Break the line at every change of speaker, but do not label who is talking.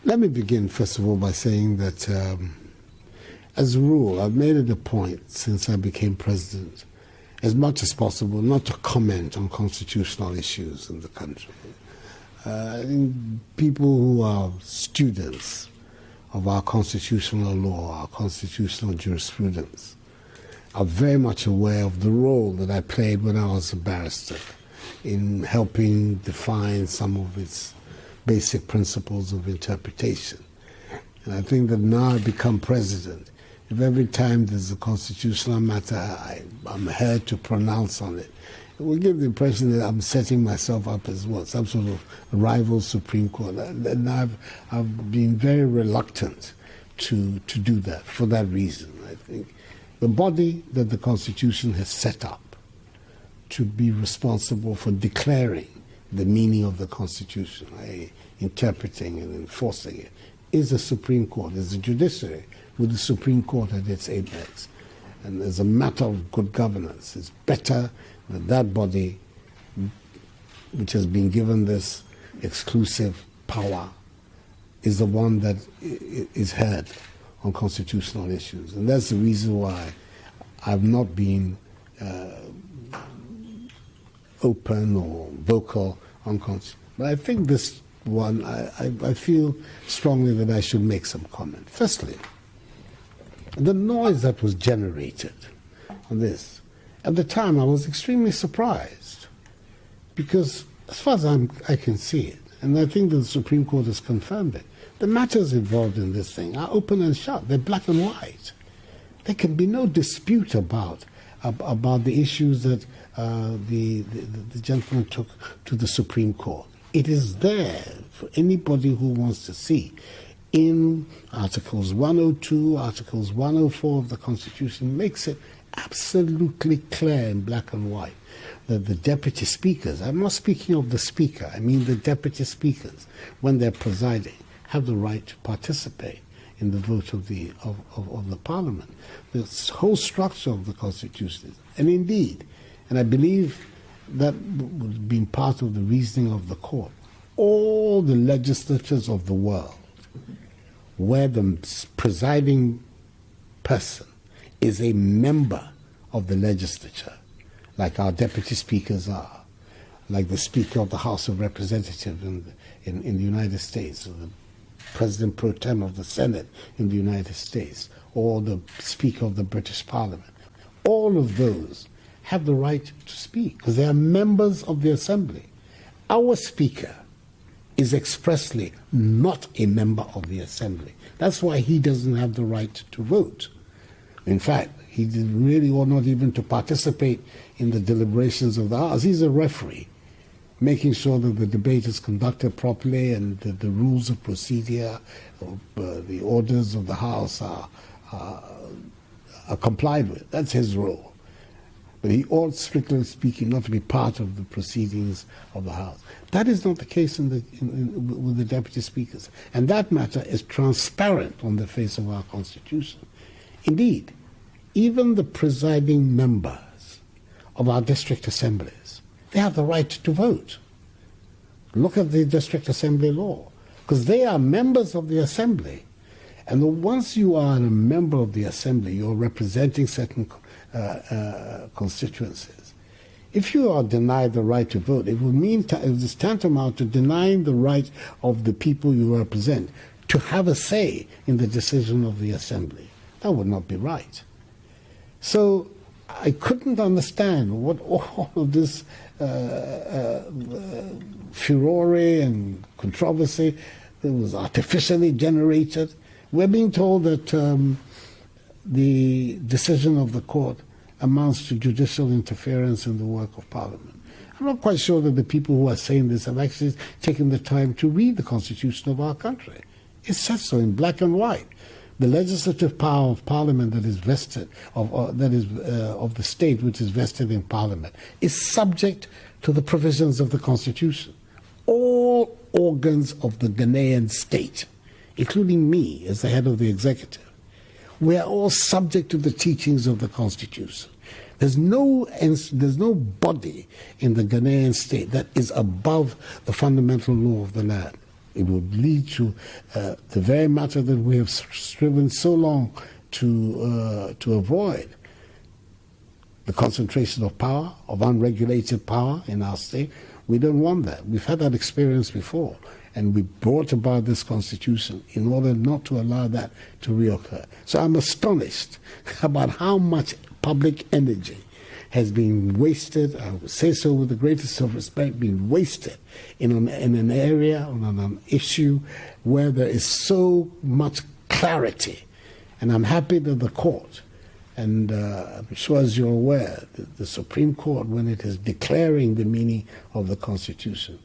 Let me begin, first of all, by saying that as a rule, I've made it a point since I became president, as much as possible, not to comment on constitutional issues in the country. People who are students of our constitutional law, our constitutional jurisprudence, are very much aware of the role that I played when I was a barrister in helping define some of its basic principles of interpretation. And I think that now I've become president, if every time there's a constitutional matter I'm heard to pronounce on it, it will give the impression that I'm setting myself up as what, some sort of rival Supreme Court. And I've been very reluctant to do that for that reason. I think the body that the Constitution has set up to be responsible for declaring the meaning of the Constitution, interpreting and enforcing it, is the Supreme Court, is the judiciary, with the Supreme Court at its apex. And as a matter of good governance, it's better that that body, which has been given this exclusive power, is the one that is heard on constitutional issues. And that's the reason why I've not been open or vocal on constitution. But I think this one, I feel strongly that I should make some comment. Firstly, the noise that was generated on this, at the time I was extremely surprised, because as far as I can see it, and I think that the Supreme Court has confirmed it, the matters involved in this thing are open and shut. They're black and white. There can be no dispute about the issues that the gentleman took to the Supreme Court. It is there for anybody who wants to see. In Articles 102, Articles 104 of the Constitution makes it absolutely clear in black and white that the deputy speakers, I'm not speaking of the speaker, I mean the deputy speakers, when they're presiding, have the right to participate in the vote of the Parliament. The whole structure of the Constitution, and indeed, and I believe that was been part of the reasoning of the court, all the legislatures of the world, where the presiding person is a member of the legislature, like our deputy speakers are, like the Speaker of the House of Representatives in the United States, or the President pro tem of the Senate in the United States, or the Speaker of the British Parliament. All of those have the right to speak because they are members of the Assembly. Our Speaker is expressly not a member of the Assembly. That's why he doesn't have the right to vote. In fact, he really ought not even to participate in the deliberations of the House. He's a referee, making sure that the debate is conducted properly and that the rules of procedure, the orders of the House are complied with. That's his role. But he ought, strictly speaking, not to be part of the proceedings of the House. That is not the case with the deputy speakers. And that matter is transparent on the face of our Constitution. Indeed, even the presiding members of our district assemblies, they have the right to vote. Look at the district assembly law, because they are members of the assembly. And once you are a member of the assembly, you're representing certain constituencies. If you are denied the right to vote, it will mean it is tantamount to denying the right of the people you represent to have a say in the decision of the assembly. That would not be right. So I couldn't understand what all of this furore and controversy that was artificially generated. We're being told that the decision of the court amounts to judicial interference in the work of Parliament. I'm not quite sure that the people who are saying this have actually taken the time to read the Constitution of our country. It says so in black and white. The legislative power of Parliament that is vested, of the state which is vested in Parliament, is subject to the provisions of the Constitution. All organs of the Ghanaian state, including me as the head of the executive, we are all subject to the teachings of the Constitution. There's no body in the Ghanaian state that is above the fundamental law of the land. It would lead to the very matter that we have striven so long to avoid, the concentration of power, of unregulated power in our state. We don't want that. We've had that experience before, and we brought about this constitution in order not to allow that to reoccur. So I'm astonished about how much public energy has been wasted, I would say so with the greatest of respect, been wasted in an area, on an issue where there is so much clarity. And I'm happy that the court, and I'm sure as you're aware, the Supreme Court, when it is declaring the meaning of the Constitution,